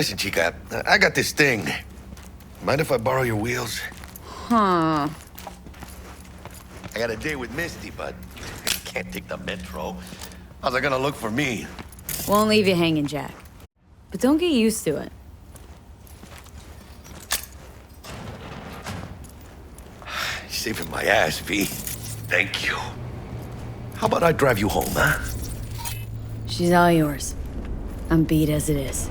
Listen, chica, I got this thing. Mind if I borrow your wheels? Huh. I got a date with Misty, but I can't take the metro. How's it gonna look for me? Won't leave you hanging, Jack. But don't get used to it. You're saving my ass, V. Thank you. How about I drive you home, huh? She's all yours. I'm beat as it is.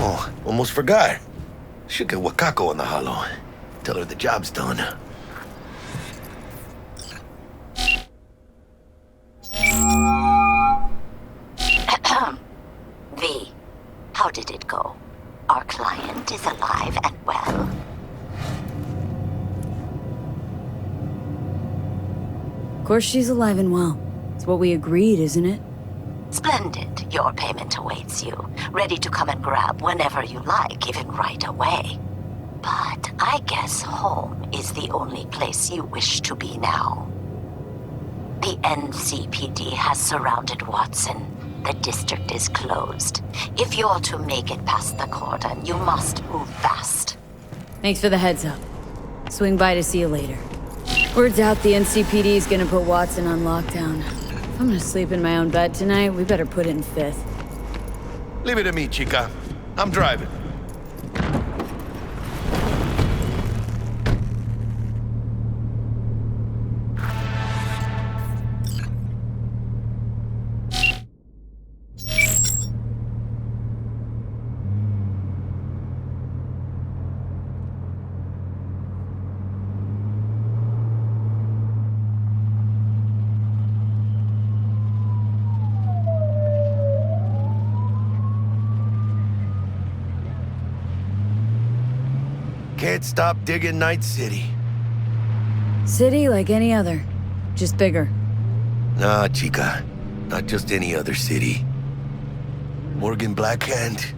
Oh, almost forgot. Should get Wakako on the holo. Tell her the job's done. V, how did it go? Our client is alive and well. Of course she's alive and well. It's what we agreed, isn't it? Splendid. Your payment awaits you, ready to come and grab whenever you like, even right away. But I guess home is the only place you wish to be now. The NCPD has surrounded Watson. The district is closed. If you're to make it past the cordon, you must move fast. Thanks for the heads up. Swing by to see you later. Word's out the NCPD is gonna put Watson on lockdown. If I'm gonna sleep in my own bed tonight, we better put it in fifth. Leave it to me, chica. I'm driving. Can't stop digging Night City. City like any other, just bigger. Nah, chica. Not just any other city. Morgan Blackhand,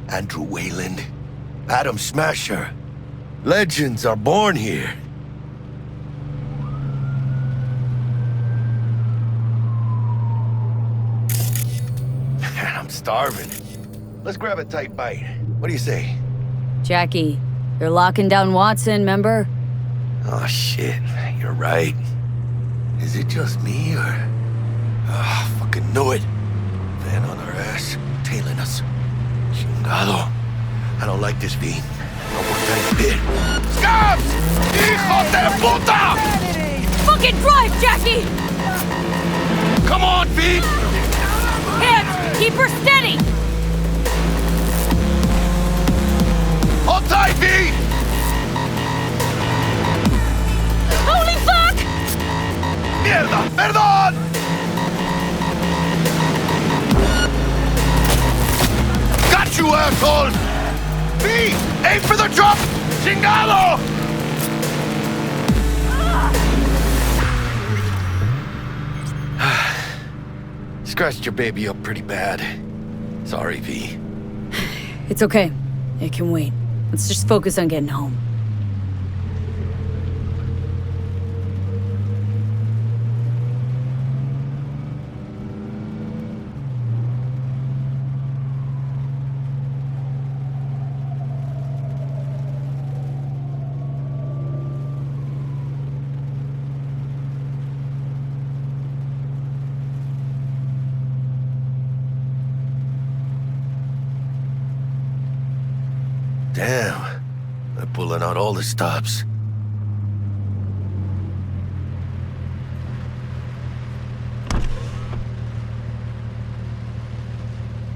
Andrew Wayland, Adam Smasher. Legends are born here. Man, I'm starving. Let's grab a tight bite. What do you say? Jackie, you're locking down Watson, remember? Oh, shit. You're right. Is it just me, or... Ah, fucking knew it. Van on our ass, tailing us. Chingado. I don't like this, V. Not one tiny bit. Scabs! Hijo de puta! Fucking drive, Jackie! Come on, V! Hands! Keep her steady! Hold tight, V! Holy fuck! Mierda! Perdón! Got you, asshole! V! Aim for the drop! Chingado! Scratched your baby up pretty bad. Sorry, V. It's okay. It can wait. Let's just focus on getting home. Damn. They're pulling out all the stops.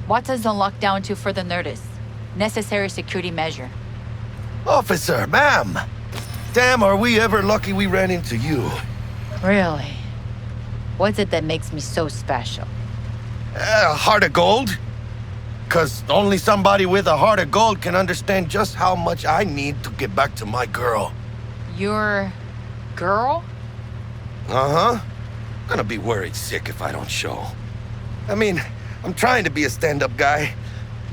Watson's on lockdown to further notice. Necessary security measure. Officer, ma'am! Damn, are we ever lucky we ran into you. Really? What's it that makes me so special? A heart of gold? 'Cause only somebody with a heart of gold can understand just how much I need to get back to my girl. Your girl? Uh-huh. Gonna be worried sick if I don't show. I mean, I'm trying to be a stand-up guy.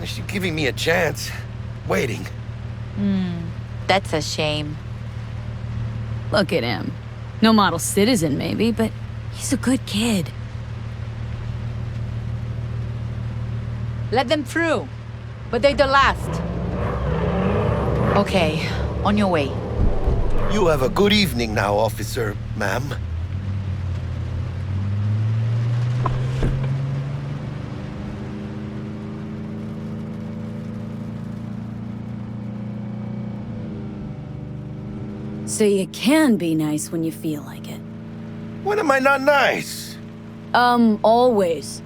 She's giving me a chance. Waiting. That's a shame. Look at him. No model citizen, maybe, but he's a good kid. Let them through. But they're the last. Okay, on your way. You have a good evening now, officer, ma'am. So you can be nice when you feel like it. When am I not nice? Always.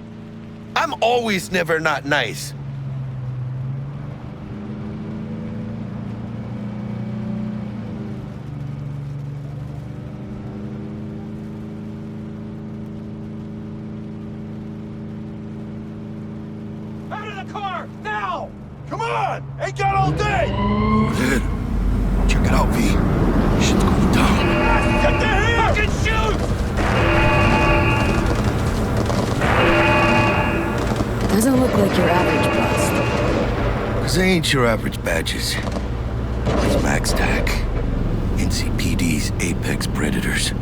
I'm always never not nice. Out of the car, now! Come on! Ain't got all day! Good. Check it out, V. Shit's going down. Get the here! Fucking shoot! Doesn't look like your average bust. Cause they ain't your average badges. It's Max Tac. NCPD's apex predators.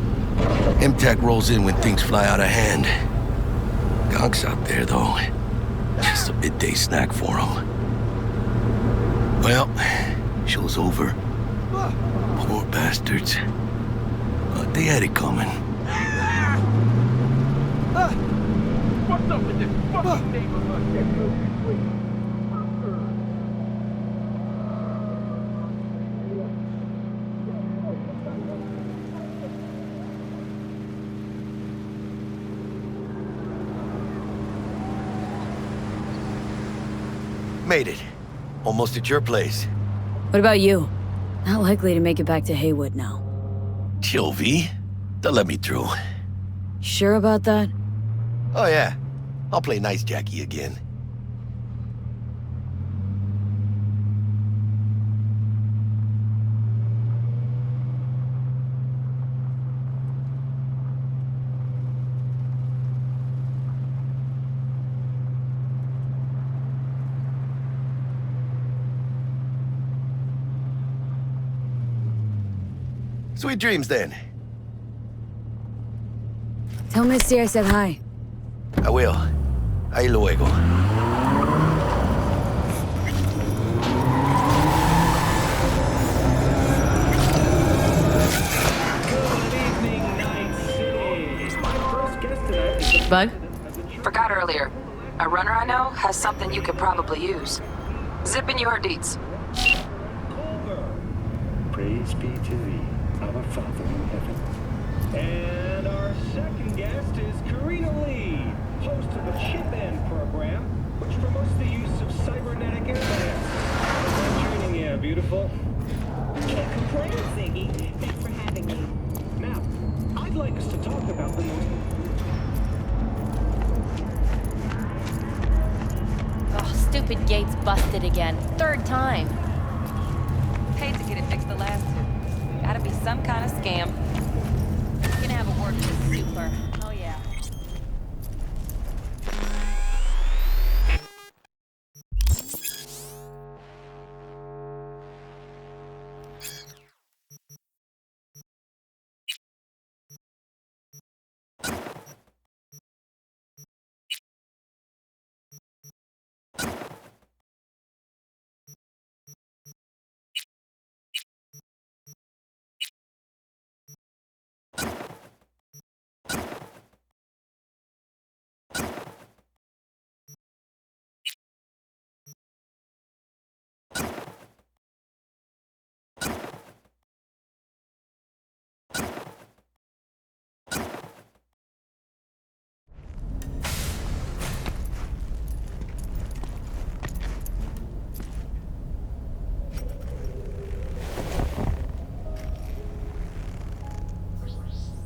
MTAC rolls in when things fly out of hand. Gonks out there, though. Just a midday snack for 'em. Well, show's over. Poor bastards. They had it coming. What's up with this fucking neighborhood? Made it. Almost at your place. What about you? Not likely to make it back to Haywood now. Chill, V. They'll let me through. Sure about that? Oh, yeah. I'll play nice Jackie again. Sweet dreams, then. Tell Misty I said hi. I will. Ahí luego. Bug? Forgot earlier. A runner I know has something you could probably use. Zip in your deets. Praise be to thee, our Father in heaven. And our second guest is Karina Lee, host of the Chip End program, which promotes the use of cybernetic implants. How's training you, beautiful? Can't complain, Ziggy. Thanks for having me. Now, I'd like us to talk about the most... Oh, stupid gate's busted again. Third time. Paid to get it fixed the last two. Gotta be some kind of scam. Gonna have a word with the super. Oh yeah.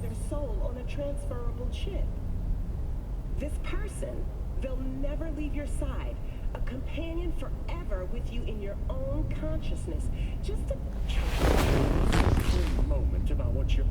Their soul on a transferable chip. This person, they'll never leave your side. A companion forever with you in your own consciousness. Just a moment about what you're...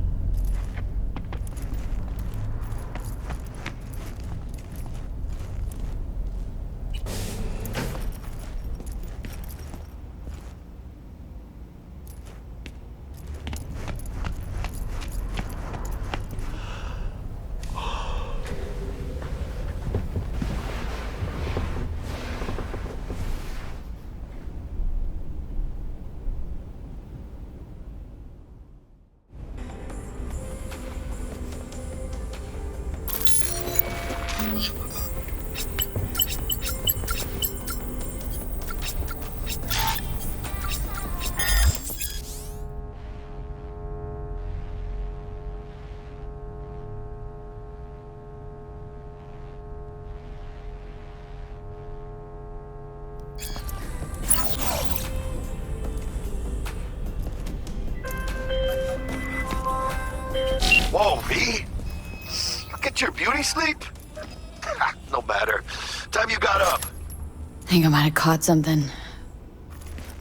Whoa, V! Look at your beauty sleep. No matter. Time you got up. I think I might have caught something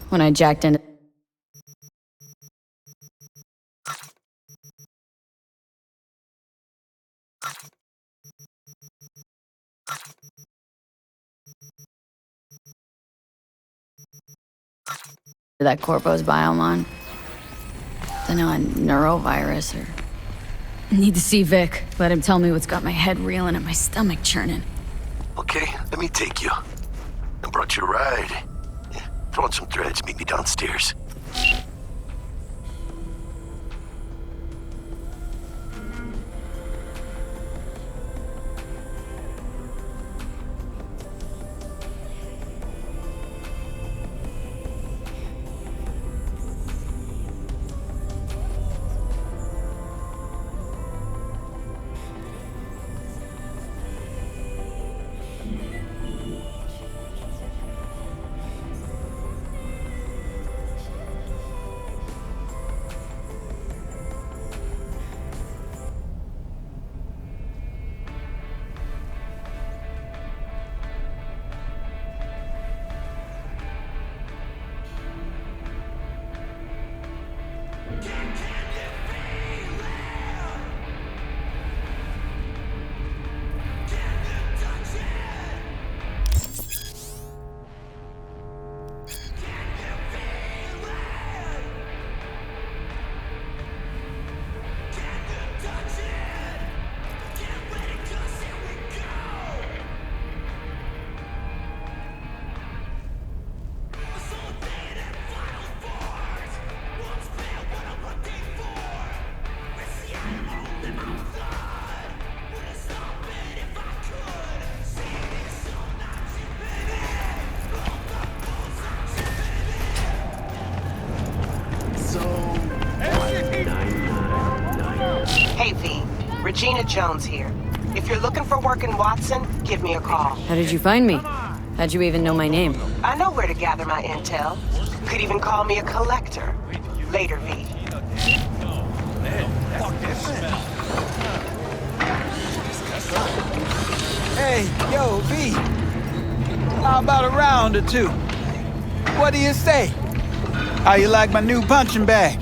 when I jacked into that Corpo's biome on. Don't know, a neurovirus or... Need to see Vic. Let him tell me what's got my head reeling and my stomach churning. Okay, let me take you. I brought you a ride. Yeah, throw on some threads, meet me downstairs. Hey, V. Regina Jones here. If you're looking for work in Watson, give me a call. How did you find me? How'd you even know my name? I know where to gather my intel. Could even call me a collector. Later, V. Hey, yo, V. How about a round or two? What do you say? How you like my new punching bag?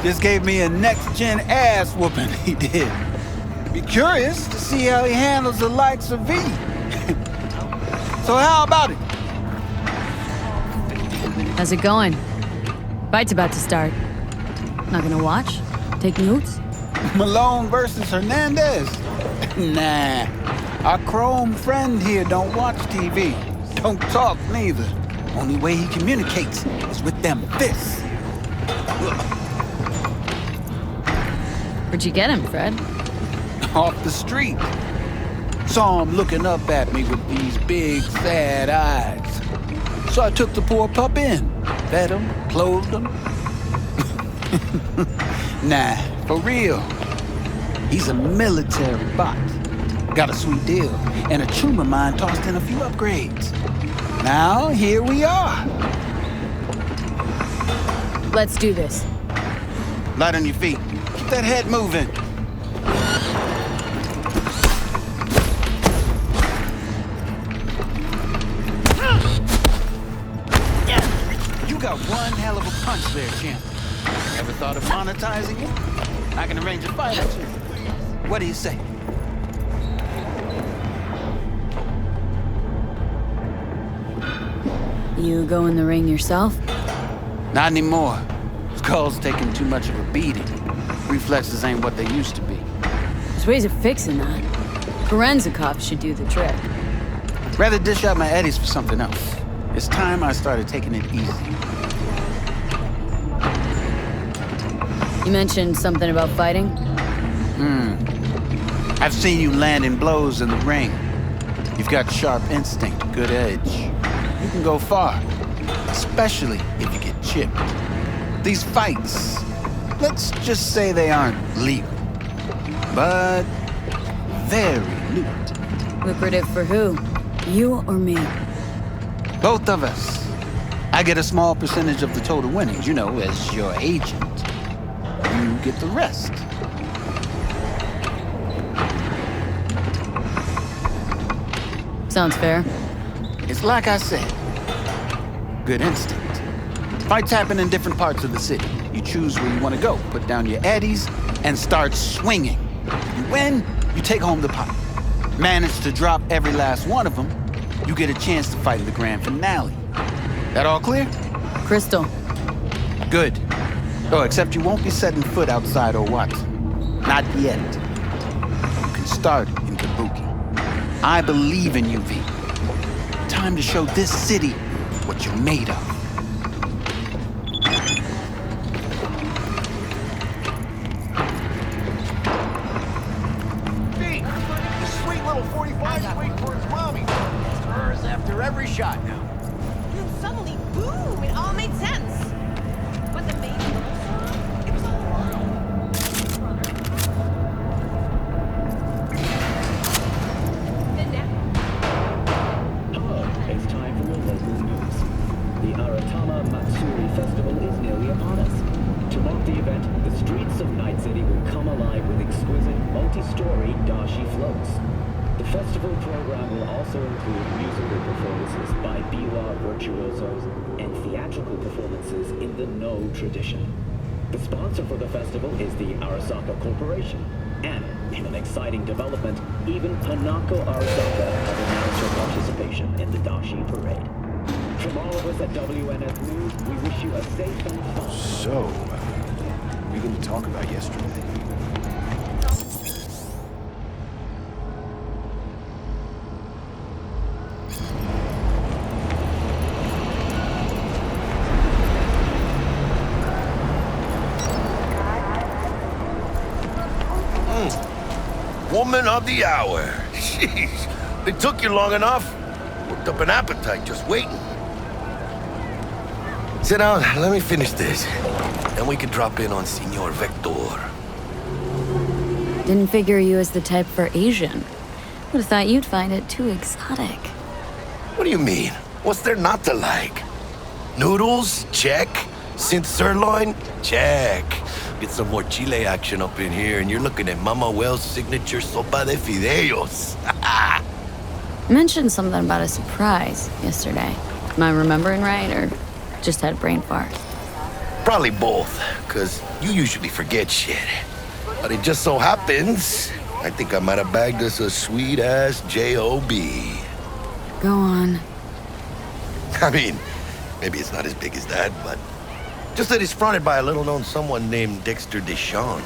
Just gave me a next-gen ass whooping, he did. Be curious to see how he handles the likes of V. So how about it? How's it going? Fight's about to start. Not gonna watch? Take notes? Malone versus Hernandez? Nah. Our chrome friend here don't watch TV. Don't talk neither. Only way he communicates is with them fists. Where'd you get him, Fred? Off the street. Saw him looking up at me with these big, sad eyes. So I took the poor pup in. Fed him, clothed him. Nah, for real. He's a military bot. Got a sweet deal, and a tumor mine tossed in a few upgrades. Now, here we are. Let's do this. Light on your feet. Keep that head moving. You got one hell of a punch there, champ. Ever thought of monetizing it? I can arrange a fight or two. What do you say? You go in the ring yourself? Not anymore. Skull's taking too much of a beating. Reflexes ain't what they used to be. There's ways of fixing that. Forensicov should do the trick. Rather dish out my eddies for something else. It's time I started taking it easy. You mentioned something about fighting? I've seen you landing blows in the ring. You've got sharp instinct, good edge. You can go far, especially if you get chipped. These fights, let's just say they aren't legal, but very lucrative. Lucrative for who? You or me? Both of us. I get a small percentage of the total winnings, you know, as your agent. You get the rest. Sounds fair. It's like I said. Good instinct. Fights happen in different parts of the city. You choose where you want to go, put down your eddies, and start swinging. You win, you take home the pot. Manage to drop every last one of them, you get a chance to fight in the grand finale. That all clear? Crystal. Good. Oh, except you won't be setting foot outside or Watson. Not yet. You can start in Kabuki. I believe in you, V. Time to show this city what you're made of. V, the sweet little 45's waiting for its mommy. It's hers after every shot now. And suddenly, boom! It all made sense. But the main song, it was all wrong. Hello, it's time for your local news. The Aratama Matsuri Festival is nearly upon us. To mark the event, the streets of Night City will come alive with exquisite, multi-story dashi floats. The festival program will also include musical performances by biwa virtuosos and theatrical performances in the No tradition. The sponsor for the festival is the Arasaka Corporation. And, in an exciting development, even Hanako Arasaka has announced her participation in the Dashi Parade. From all of us at WNS News, we wish you a safe and fun. So, we going to talk about yesterday? Woman of the hour. Jeez, it took you long enough. Worked up an appetite just waiting. Sit down, let me finish this. Then we can drop in on Senor Vector. Didn't figure you as the type for Asian. Would have thought you'd find it too exotic. What do you mean? What's there not to like? Noodles? Check. Synth sirloin? Check. Get some more chile action up in here, and you're looking at Mama Wells' signature sopa de fideos. Mentioned something about a surprise yesterday. Am I remembering right, or just had a brain fart? Probably both, because you usually forget shit. But it just so happens, I think I might have bagged us a sweet-ass J.O.B. Go on. I mean, maybe it's not as big as that, but just that it's fronted by a little-known someone named Dexter Deshawn.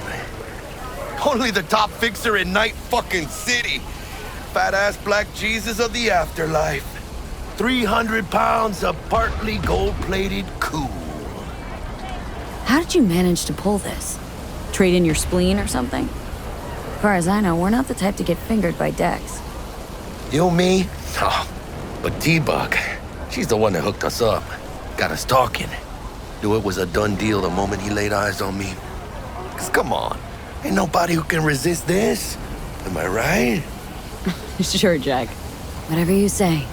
Only the top fixer in Night fucking City. Fat-ass black Jesus of the afterlife. 300 pounds of partly gold-plated cool. How did you manage to pull this? Trade in your spleen or something? As far as I know, we're not the type to get fingered by Dex. You, me? Oh, but T-Bug, she's the one that hooked us up. Got us talking. Knew it was a done deal the moment he laid eyes on me. 'Cause come on, ain't nobody who can resist this. Am I right? Sure, Jack. Whatever you say.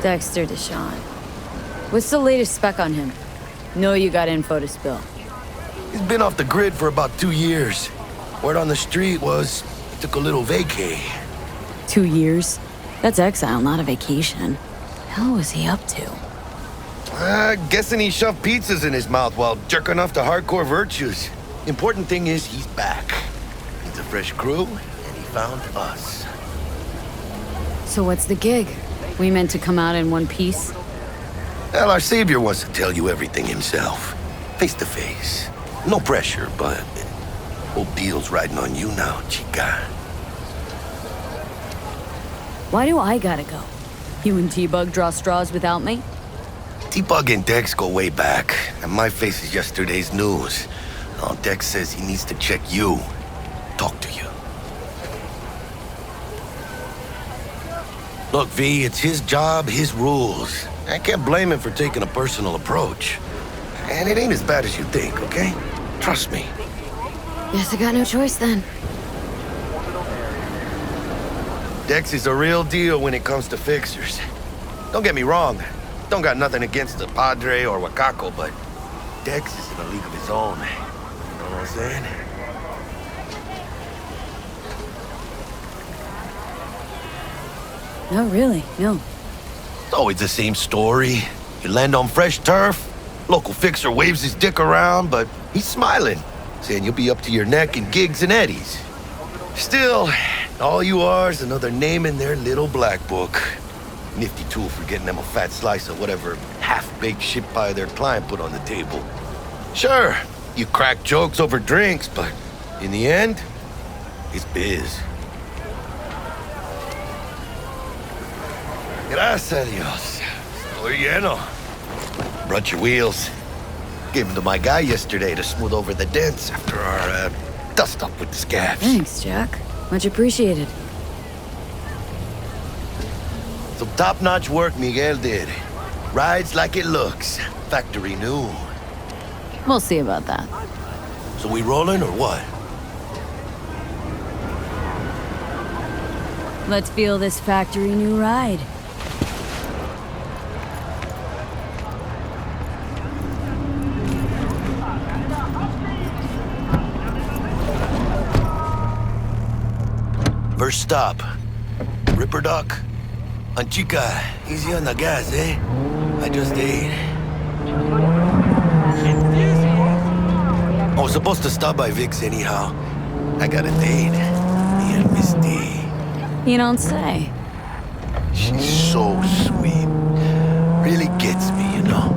Dexter Deshawn. What's the latest spec on him? Know you got info to spill. He's been off the grid for about 2 years. Word on the street was he took a little vacay. 2 years? That's exile, not a vacation. Hell was he up to? Guessing he shoved pizzas in his mouth while jerking off to hardcore virtues. Important thing is he's back. He's a fresh crew, and he found us. So what's the gig? We meant to come out in one piece? Well, our savior wants to tell you everything himself. Face to face. No pressure, but whole deal's riding on you now, chica. Why do I gotta go? You and T-Bug draw straws without me? T-Bug and Dex go way back, and my face is yesterday's news. Now Dex says he needs to check you. Talk to you. Look, V, it's his job, his rules. I can't blame him for taking a personal approach. And it ain't as bad as you think, okay? Trust me. Guess I got no choice then. Dex is a real deal when it comes to fixers. Don't get me wrong. Don't got nothing against the Padre or Wakako, but Dex is in a league of his own. You know what I'm saying? Not really, no. It's always the same story. You land on fresh turf, local fixer waves his dick around, but he's smiling, saying you'll be up to your neck in gigs and eddies. Still, all you are is another name in their little black book. Nifty tool for getting them a fat slice of whatever half-baked shit pie their client put on the table. Sure, you crack jokes over drinks, but in the end, it's biz. Gracias a Dios. Estoy lleno. Brought your wheels. Gave them to my guy yesterday to smooth over the dents after our dust-up with the scabs. Thanks, Jack. Much appreciated. Some top-notch work Miguel did. Rides like it looks. Factory new. We'll see about that. So we rolling or what? Let's feel this factory new ride. First stop. Ripper Duck. Anchica, easy on the gas, eh? I just ate. I was supposed to stop by Vic's anyhow. I got a date. Me and Misty. You don't say. She's so sweet. Really gets me, you know?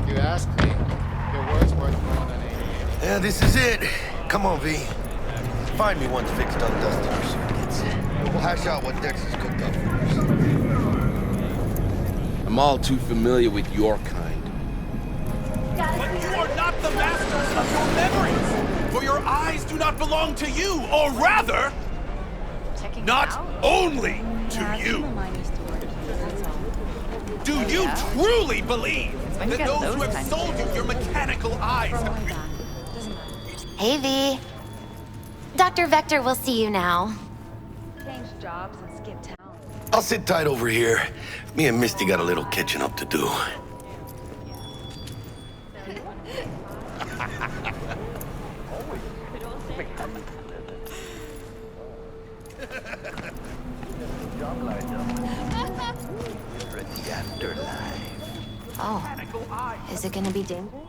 You asked me. Your word's worth more than 88. Yeah, this is it. Come on, V. Find me once Vic's done dusting her circuits. We'll hash out what Dex has cooked up for us. I'm all too familiar with your kind. But you are not the masters of your memories! For your eyes do not belong to you, or rather, not only to you. Do you truly believe that those who have sold you your mechanical eyes have... Hey, V. Dr. Vector will see you now. Change jobs and skip town. I'll sit tight over here. Me and Misty got a little catching up to do. Oh, is it gonna be dangerous?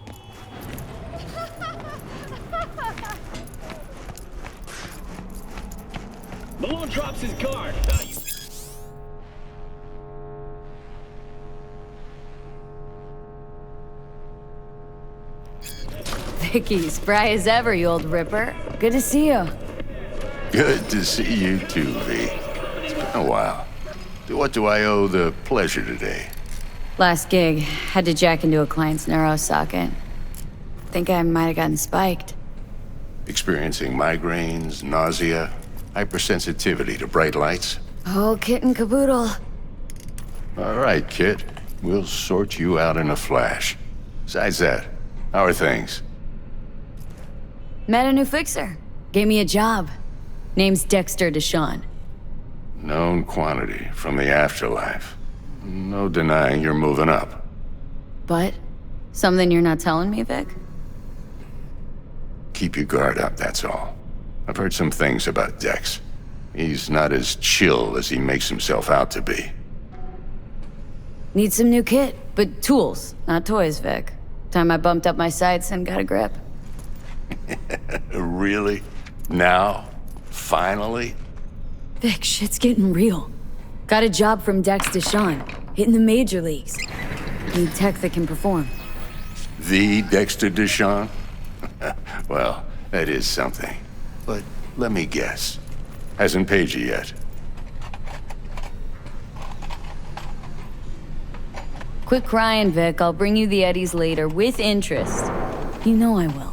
Malone drops his guard. Vicky, spry as ever, you old ripper. Good to see you. Good to see you too, V. It's been a while. What do I owe the pleasure today? Last gig, had to jack into a client's neuro socket. Think I might have gotten spiked. Experiencing migraines, nausea, hypersensitivity to bright lights? Oh, kit and caboodle. All right, kid. We'll sort you out in a flash. Besides that, how are things? Met a new fixer. Gave me a job. Name's Dexter Deshawn. Known quantity from the afterlife. No denying you're moving up. But? Something you're not telling me, Vic? Keep your guard up, that's all. I've heard some things about Dex. He's not as chill as he makes himself out to be. Need some new kit, but tools, not toys, Vic. Time I bumped up my sights and got a grip. Really? Now? Finally? Vic, shit's getting real. Got a job from Dex Deshawn, hitting the major leagues. Need tech that can perform. The Dexter Deshawn? Well, that is something. But let me guess. Hasn't paid you yet. Quit crying, Vic. I'll bring you the eddies later, with interest. You know I will.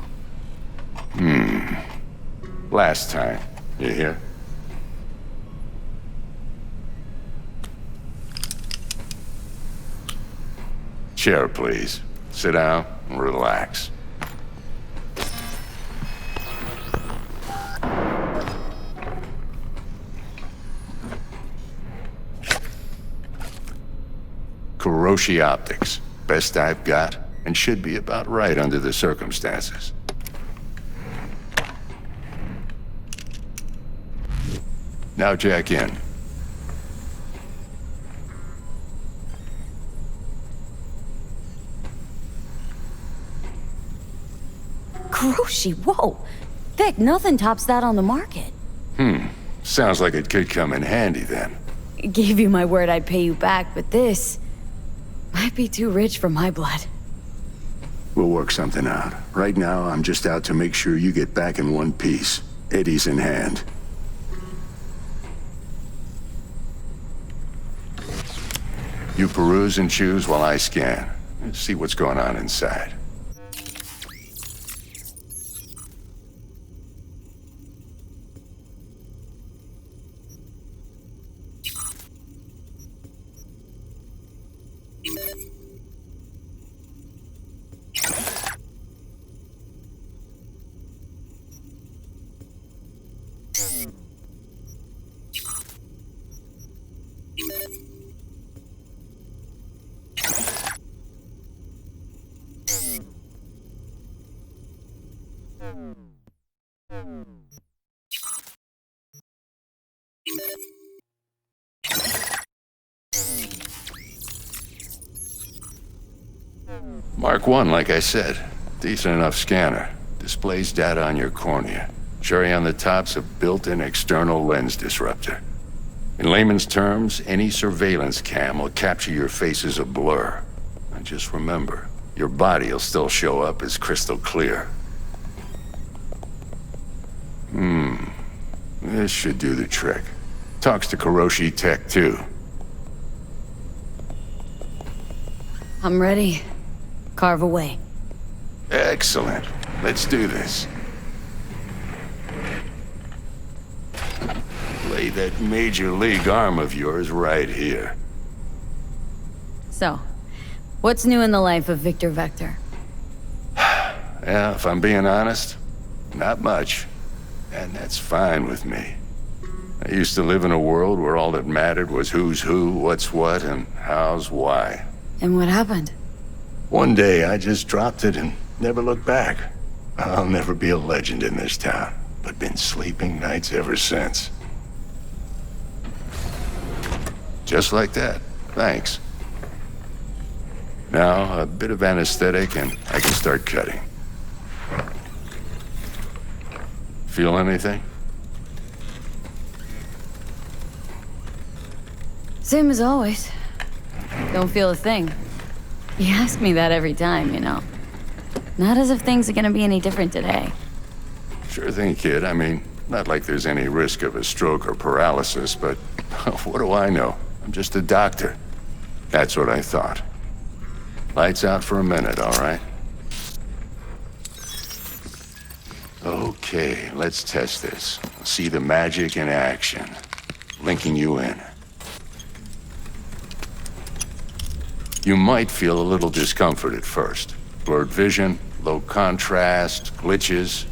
Last time. You hear? Chair, please. Sit down and relax. Kuroshi Optics. Best I've got, and should be about right under the circumstances. Now jack in. Kuroshi, whoa! Vic, nothing tops that on the market. Sounds like it could come in handy then. Gave you my word I'd pay you back, but this might be too rich for my blood. We'll work something out. Right now, I'm just out to make sure you get back in one piece. Eddie's in hand. You peruse and choose while I scan. Let's see what's going on inside. Mark 1, like I said. Decent enough scanner. Displays data on your cornea. Cherry on the top's a built-in external lens disruptor. In layman's terms, any surveillance cam will capture your face as a blur. And just remember, your body will still show up as crystal clear. This should do the trick. Talks to Kuroshi Tech, too. I'm ready. Carve away. Excellent. Let's do this. Lay that major league arm of yours right here. So, what's new in the life of Victor Vector? Yeah, if I'm being honest, not much. And that's fine with me. I used to live in a world where all that mattered was who's who, what's what, and how's why. And what happened? One day, I just dropped it and never looked back. I'll never be a legend in this town, but been sleeping nights ever since. Just like that. Thanks. Now, a bit of anesthetic and I can start cutting. Feel anything? Same as always. Don't feel a thing. You ask me that every time, you know. Not as if things are gonna be any different today. Sure thing, kid. I mean, not like there's any risk of a stroke or paralysis, but what do I know? I'm just a doctor. That's what I thought. Lights out for a minute, all right? Okay, let's test this. See the magic in action. Linking you in. You might feel a little discomfort at first. Blurred vision, low contrast, glitches.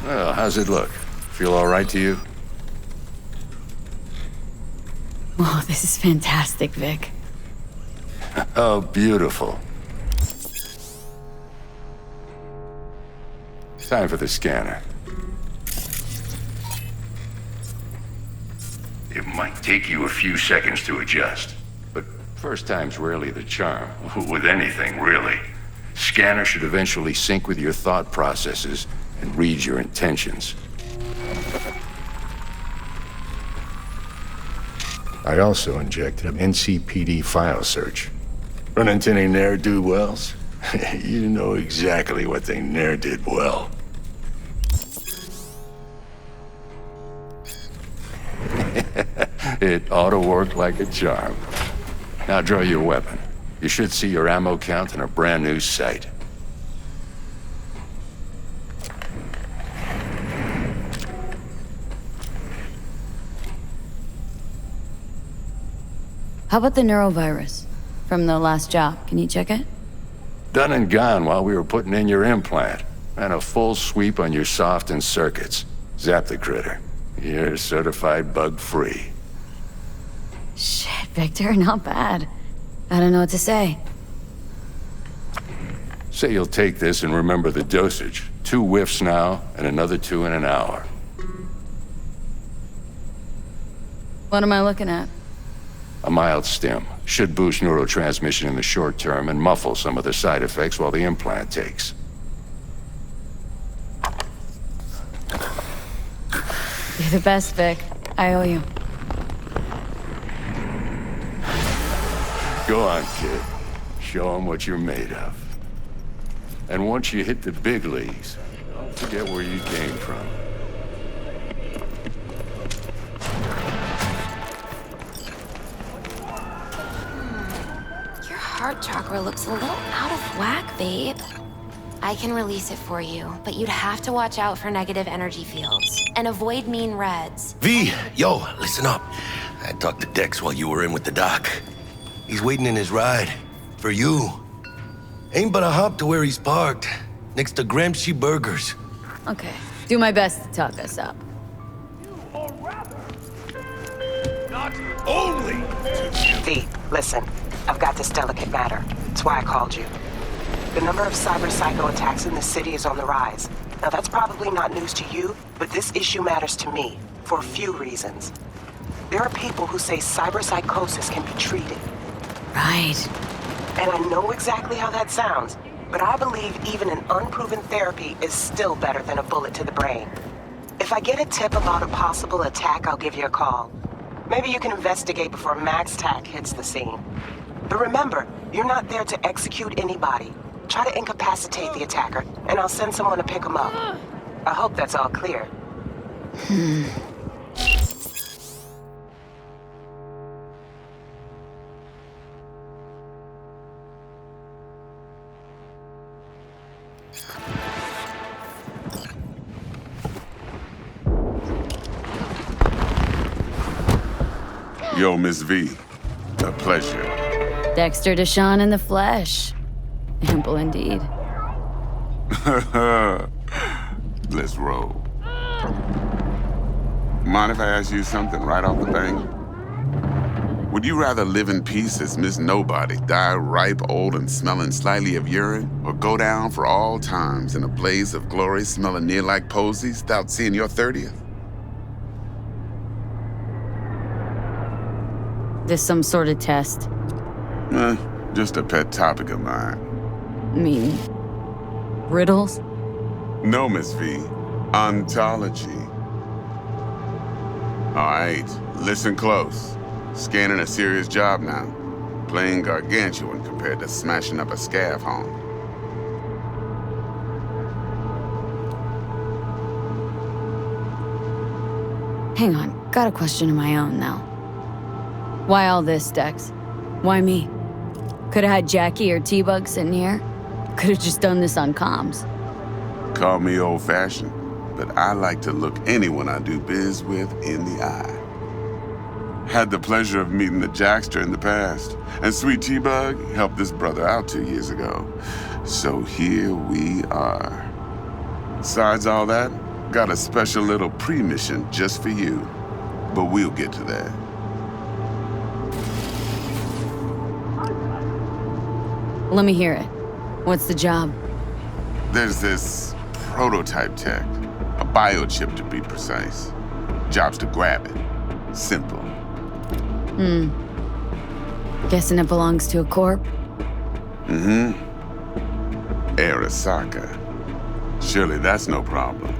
Well, how's it look? Feel all right to you? Oh, this is fantastic, Vic. Oh, beautiful. Time for the scanner. It might take you a few seconds to adjust, but first time's rarely the charm. With anything, really. Scanner should eventually sync with your thought processes and read your intentions. I also injected an NCPD file search. Run into any ne'er-do-wells? You know exactly what they ne'er did well. It ought to work like a charm. Now draw your weapon. You should see your ammo count in a brand new sight. How about the neurovirus? From the last job, can you check it? Done and gone while we were putting in your implant. and a full sweep on your soft and circuits. Zap the critter. You're certified bug-free. Shit, Victor, not bad. I don't know what to say. Say you'll take this and remember the dosage. 2 whiffs now, and another 2 in an hour. What am I looking at? A mild stim. Should boost neurotransmission in the short term and muffle some of the side effects while the implant takes. You're the best, Vic. I owe you. Go on, kid. Show them what you're made of. And once you hit the big leagues, don't forget where you came from. Your heart chakra looks a little out of whack, babe. I can release it for you, but you'd have to watch out for negative energy fields and avoid mean reds. V, yo, listen up. I talked to Dex while you were in with the doc. He's waiting in his ride. For you. Ain't but a hop to where he's parked. Next to Gramsci Burgers. Okay. Do my best to talk us up. Not only V, listen. I've got this delicate matter. That's why I called you. The number of cyber psycho attacks in the city is on the rise. Now that's probably not news to you, but this issue matters to me for a few reasons. There are people who say cyberpsychosis can be treated. Right. And I know exactly how that sounds, but I believe even an unproven therapy is still better than a bullet to the brain. If I get a tip about a possible attack, I'll give you a call. Maybe you can investigate before Max Tack hits the scene. But remember, you're not there to execute anybody. Try to incapacitate the attacker, and I'll send someone to pick him up. I hope that's all clear. Yo, Miss V. A pleasure. Dexter Deshawn in the flesh. Ample indeed. Let's roll. Mind if I ask you something right off the bank? Would you rather live in peace as Miss Nobody, die ripe, old, and smelling slightly of urine, or go down for all times in a blaze of glory smelling near like posies without seeing your 30th? This some sort of test? Just a pet topic of mine. Mean riddles? No, Miss V. Ontology. All right, listen close. Scanning a serious job now. Playing gargantuan compared to smashing up a scav home. Hang on, got a question of my own now. Why all this, Dex? Why me? Could've had Jackie or T-Bug sitting here. Could've just done this on comms. Call me old-fashioned, but I like to look anyone I do biz with in the eye. Had the pleasure of meeting the Jackster in the past, and Sweet T-Bug helped this brother out 2 years ago. So here we are. Besides all that, got a special little pre-mission just for you. But we'll get to that. Let me hear it. What's the job? There's this prototype tech, a biochip to be precise. Job's to grab it. Simple. Guessing it belongs to a corp? Mm-hmm. Arasaka. Surely that's no problem.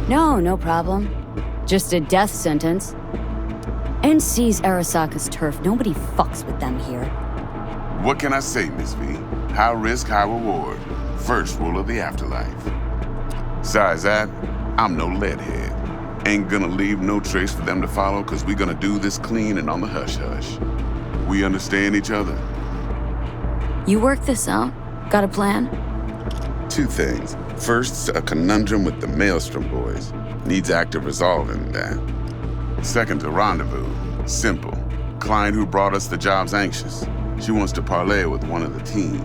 No problem. Just a death sentence. NC's Arasaka's turf. Nobody fucks with them here. What can I say, Miss V? High risk, high reward. First rule of the afterlife. Besides that, I'm no leadhead. Ain't gonna leave no trace for them to follow, cause we gonna do this clean and on the hush-hush. We understand each other? You work this out? Got a plan? 2 things. First, a conundrum with the Maelstrom boys. Needs active resolving that. Second, a rendezvous. Simple. Client who brought us the job's anxious. She wants to parlay with one of the team.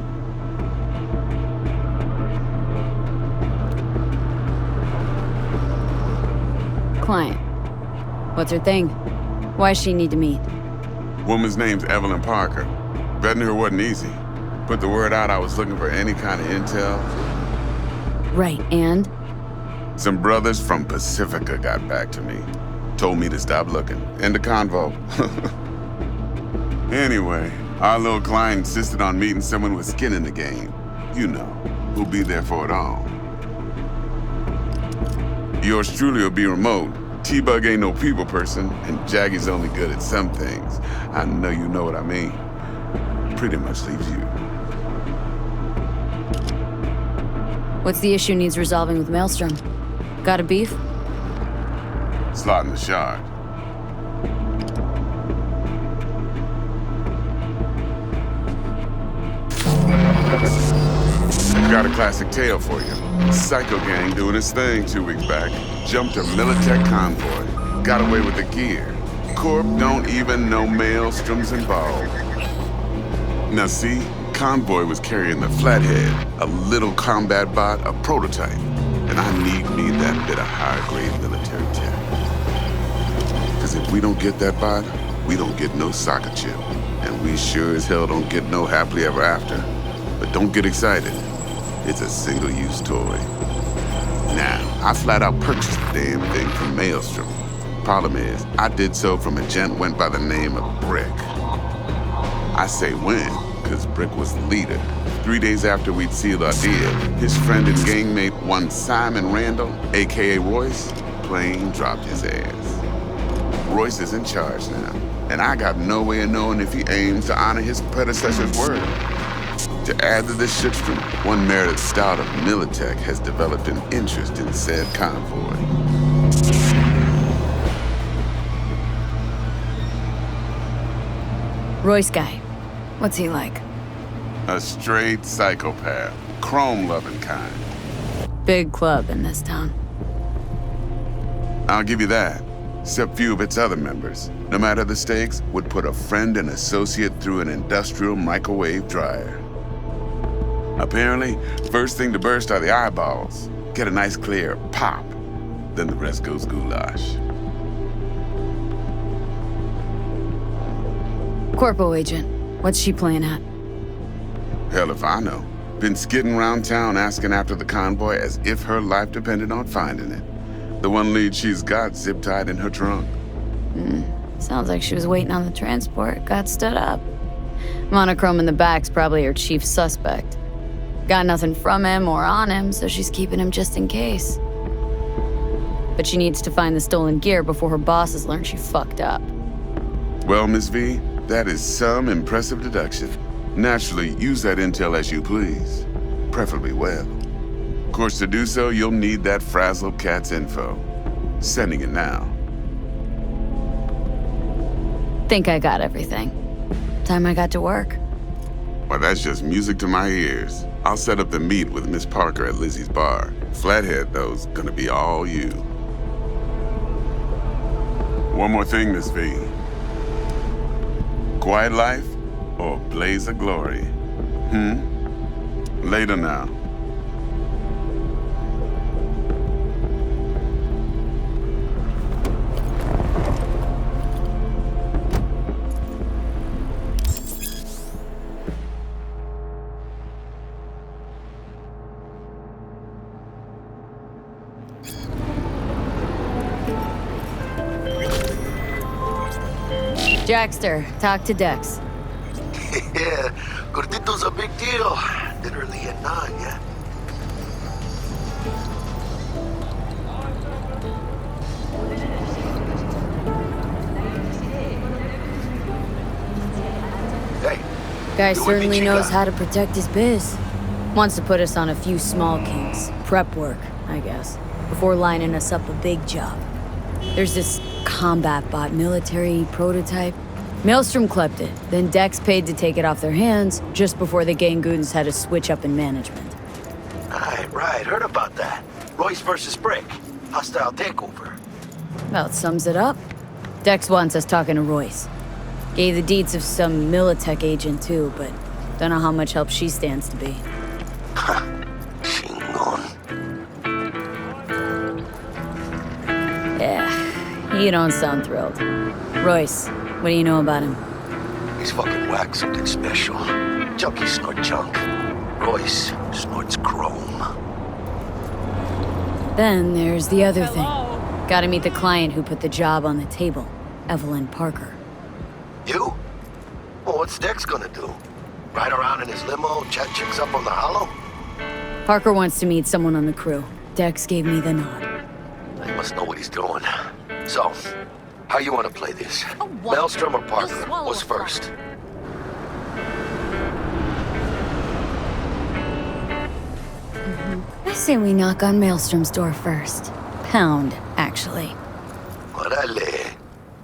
client. What's her thing? Why does she need to meet? Woman's name's Evelyn Parker. Vetting her wasn't easy. Put the word out I was looking for any kind of intel. Right, and? Some brothers from Pacifica got back to me. Told me to stop looking. End the convo. Anyway, our little client insisted on meeting someone with skin in the game. You know, who'll be there for it all. Yours truly will be remote. T-Bug ain't no people person, and Jaggy's only good at some things. I know you know what I mean. Pretty much leaves you. What's the issue needs resolving with Maelstrom? Got a beef? Slot in the shard. Got a classic tale for you. Psycho gang doing his thing 2 weeks back. Jumped a Militech convoy. Got away with the gear. Corp don't even know Maelstrom's involved. Now see, convoy was carrying the Flathead, a little combat bot, a prototype. And I need me that bit of high-grade military tech. Because if we don't get that bot, we don't get no soccer chip. And we sure as hell don't get no happily ever after. But don't get excited. It's a single-use toy. Now, I flat out purchased the damn thing from Maelstrom. Problem is, I did so from a gent went by the name of Brick. I say when, because Brick was the leader. 3 days after we'd sealed our deal, his friend and gangmate, one Simon Randall, aka Royce, plain dropped his ass. Royce is in charge now, and I got no way of knowing if he aims to honor his predecessor's word. To add to this shitstorm, one Meredith Stout of Militech has developed an interest in said convoy. Royce guy. What's he like? A straight psychopath. Chrome-loving kind. Big club in this town. I'll give you that. Except few of its other members, no matter the stakes, would put a friend and associate through an industrial microwave dryer. Apparently, first thing to burst are the eyeballs. Get a nice clear pop. Then the rest goes goulash. Corpo agent. What's she playing at? Hell if I know. Been skidding around town asking after the convoy as if her life depended on finding it. The one lead she's got zip-tied in her trunk. Sounds like she was waiting on the transport, got stood up. Monochrome in the back's probably her chief suspect. Got nothing from him or on him, so she's keeping him just in case. But she needs to find the stolen gear before her bosses learn she fucked up. Well, Miss V, that is some impressive deduction. Naturally, use that intel as you please. Preferably well. Of course, to do so, you'll need that frazzled cat's info. Sending it now. Think I got everything. Time I got to work. Well, that's just music to my ears. I'll set up the meet with Miss Parker at Lizzie's bar. Flathead, though's gonna be all you. One more thing, Miss V. Quiet life or blaze of glory? Later now. Jackster, talk to Dex. Yeah, Gordito's a big deal. Literally at 9, yeah. Hey. Guy certainly knows how to protect his biz. Wants to put us on a few small kinks. Prep work, I guess. Before lining us up a big job. There's this combat bot military prototype. Maelstrom clept it, then Dex paid to take it off their hands just before the Gangoons had a switch up in management. Right, heard about that. Royce versus Brick. Hostile takeover. About sums it up. Dex wants us talking to Royce. Gave the deeds of some Militech agent too, but don't know how much help she stands to be. Yeah. You don't sound thrilled. Royce, what do you know about him? He's fucking whack, something special. Junkies snort junk. Royce snorts chrome. Then there's the other thing. Gotta meet the client who put the job on the table, Evelyn Parker. You? Well, what's Dex gonna do? Ride around in his limo, chat chicks up on the hollow? Parker wants to meet someone on the crew. Dex gave me the nod. He must know what he's doing. So, how you want to play this? Maelstrom or Parker? What's first? I say we knock on Maelstrom's door first. Pound, actually. Orale.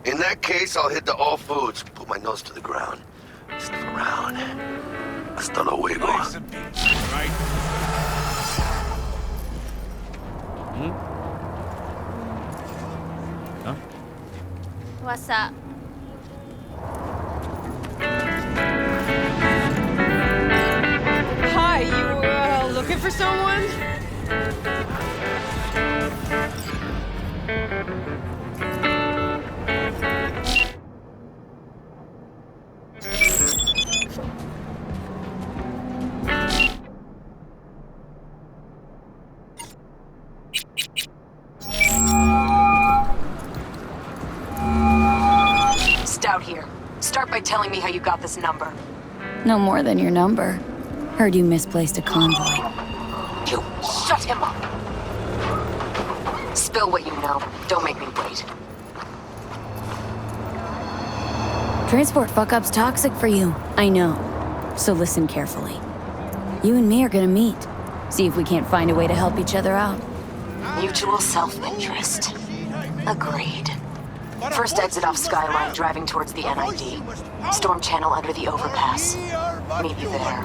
In that case, I'll hit the all foods, put my nose to the ground, sniff around. Hasta luego. Nice and peachy, right? Huh? What's up? Hi, you looking for someone? Stout here. Start by telling me how you got this number. No more than your number. Heard you misplaced a convoy. You shut him up. Spill what you know. Don't make me wait. Transport fuck-up's toxic for you. I know. So listen carefully. You and me are gonna meet. See if we can't find a way to help each other out. Mutual self-interest. Agreed. First exit off Skyline, driving towards the NID. Storm channel under the overpass. Meet you there.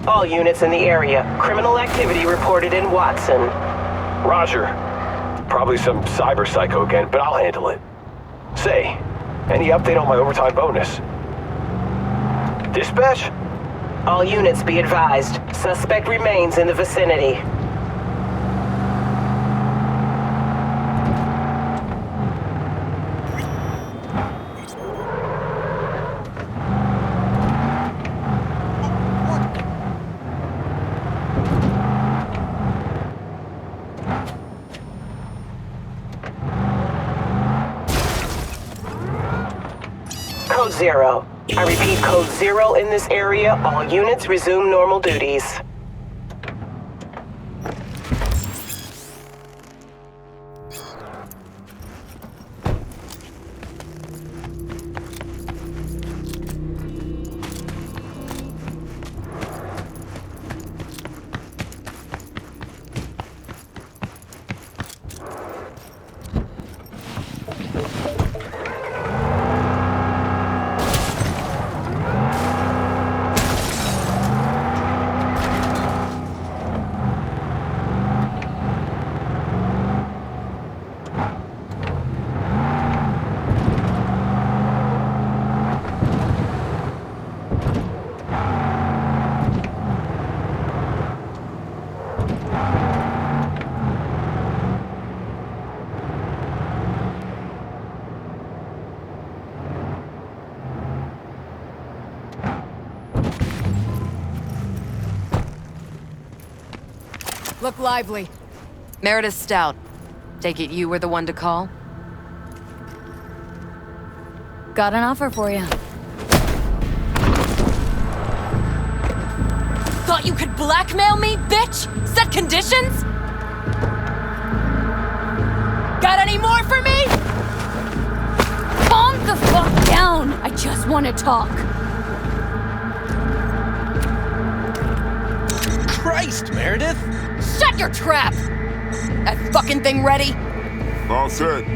All units in the area. Criminal activity reported in Watson. Roger. Probably some cyber psycho again, but I'll handle it. Say, any update on my overtime bonus? Dispatch? All units be advised. Suspect remains in the vicinity. Code 0. I repeat, Code 0 in this area. All units resume normal duties. Look lively. Meredith Stout. Take it you were the one to call? Got an offer for you. Thought you could blackmail me, bitch? Set conditions? Got any more for me? Calm the fuck down! I just want to talk. Christ, Meredith! Shut your trap! That fucking thing ready? All set.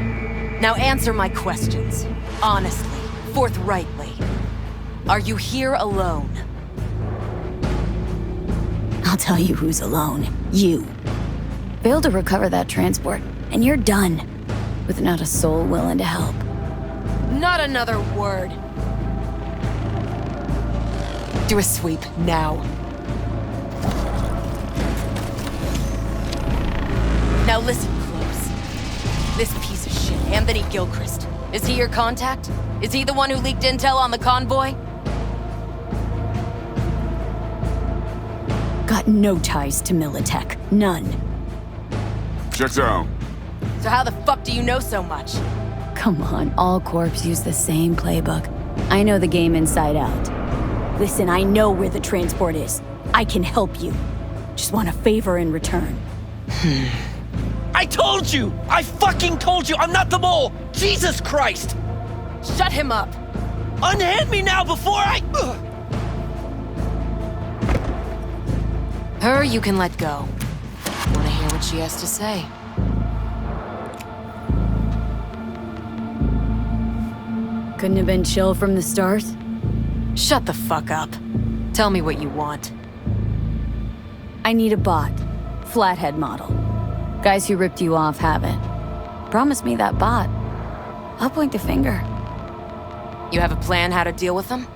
Now answer my questions. Honestly, forthrightly. Are you here alone? I'll tell you who's alone. You. Failed to recover that transport, and you're done. With not a soul willing to help. Not another word. Do a sweep, now. Now listen close. This piece of shit, Anthony Gilchrist. Is he your contact? Is he the one who leaked intel on the convoy? Got no ties to Militech. None. Checks out. So how the fuck do you know so much? Come on, all corps use the same playbook. I know the game inside out. Listen, I know where the transport is. I can help you. Just want a favor in return. I told you! I fucking told you I'm not the mole! Jesus Christ! Shut him up! Unhand me now before I... Her you can let go. Wanna hear what she has to say? Couldn't have been chill from the start? Shut the fuck up. Tell me what you want. I need a bot. Flathead model. Guys who ripped you off haven't. Promise me that bot. I'll point the finger. You have a plan how to deal with them?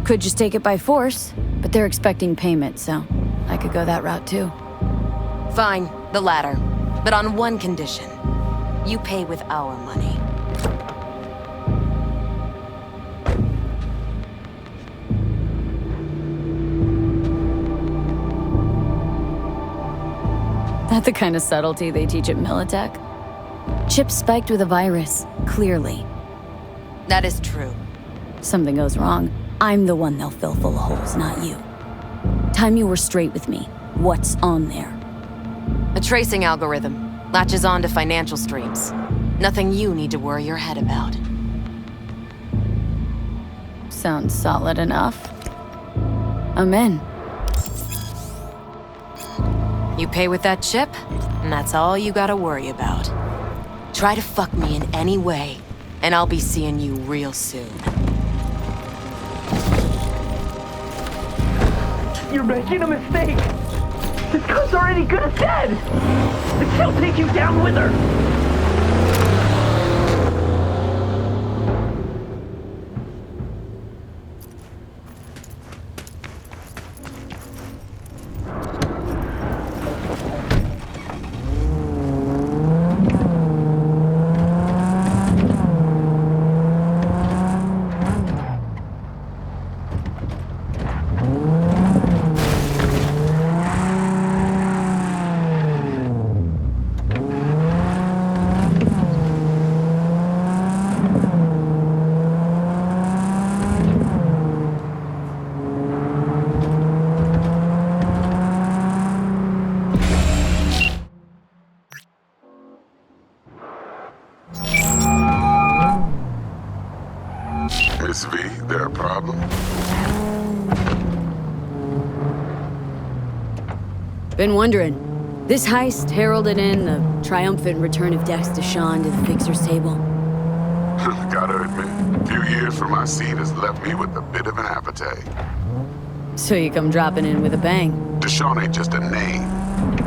Could just take it by force, but they're expecting payment, so I could go that route too. Fine, the latter. But on one condition. You pay with our money. Not the kind of subtlety they teach at Militech. Chip spiked with a virus, clearly. That is true. Something goes wrong, I'm the one they'll fill full of holes, not you. Time you were straight with me. What's on there? A tracing algorithm. Latches on to financial streams. Nothing you need to worry your head about. Sounds solid enough. I'm in. You pay with that chip, and that's all you gotta worry about. Try to fuck me in any way, and I'll be seeing you real soon. You're making a mistake! This gun's already good as dead! She'll take you down with her! Miss V, there a problem? Been wondering. This heist heralded in the triumphant return of Dex Deshawn to the fixer's table. Gotta admit, a few years from my seat has left me with a bit of an appetite. So you come dropping in with a bang. Deshawn ain't just a name,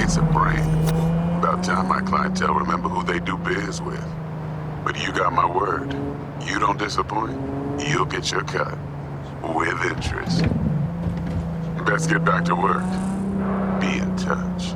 it's a brand. About time my clientele remember who they do biz with. But you got my word. You don't disappoint, you'll get your cut. With interest. Best get back to work. Be in touch.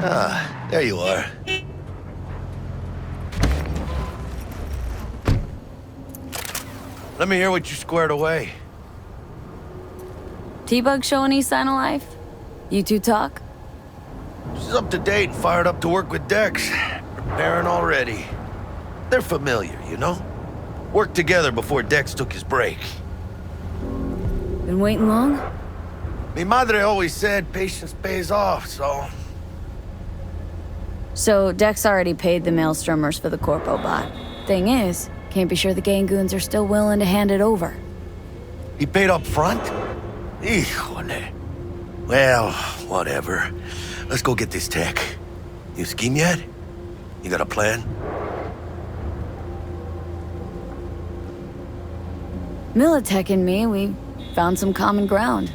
Ah, there you are. Let me hear what you squared away. T-Bug show any sign of life? You two talk? She's up to date and fired up to work with Dex. Preparing already. They're familiar, you know? Worked together before Dex took his break. Been waiting long? Mi madre always said patience pays off, so... So Dex already paid the Maelstromers for the Corpo bot. Thing is, can't be sure the Gangoons are still willing to hand it over. He paid up front? Híjole. Well, whatever. Let's go get this tech. You scheme yet? You got a plan? Militech and me, we found some common ground.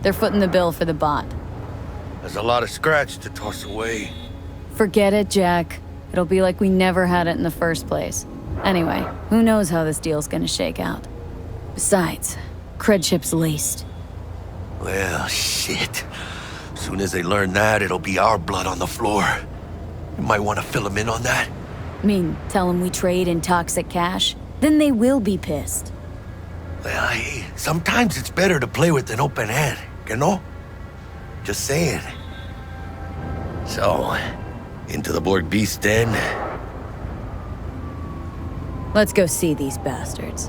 They're footing the bill for the bot. There's a lot of scratch to toss away. Forget it, Jack. It'll be like we never had it in the first place. Anyway, who knows how this deal's gonna shake out. Besides, cred ship's laced. Well, shit. Soon as they learn that, it'll be our blood on the floor. You might want to fill them in on that. Tell them we trade in toxic cash? Then they will be pissed. Well, hey, sometimes it's better to play with an open hand, you know? Just saying. So, into the Borg Beast den? Let's go see these bastards.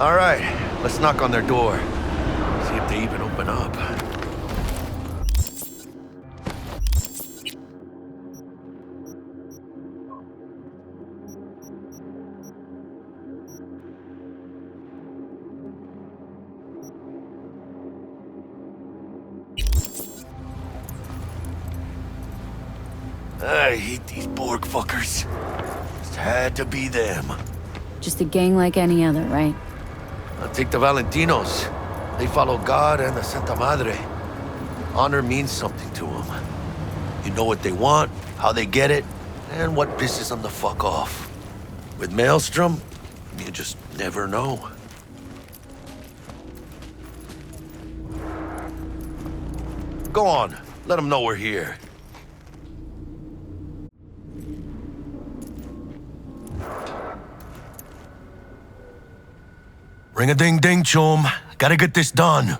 All right, let's knock on their door. See if they even open up. I hate these Borg fuckers. Just had to be them. Just a gang like any other, right? I'll take the Valentinos. They follow God and the Santa Madre. Honor means something to them. You know what they want, how they get it, and what pisses them the fuck off. With Maelstrom, you just never know. Go on, let them know we're here. Ring-a-ding-ding, chum. Gotta get this done.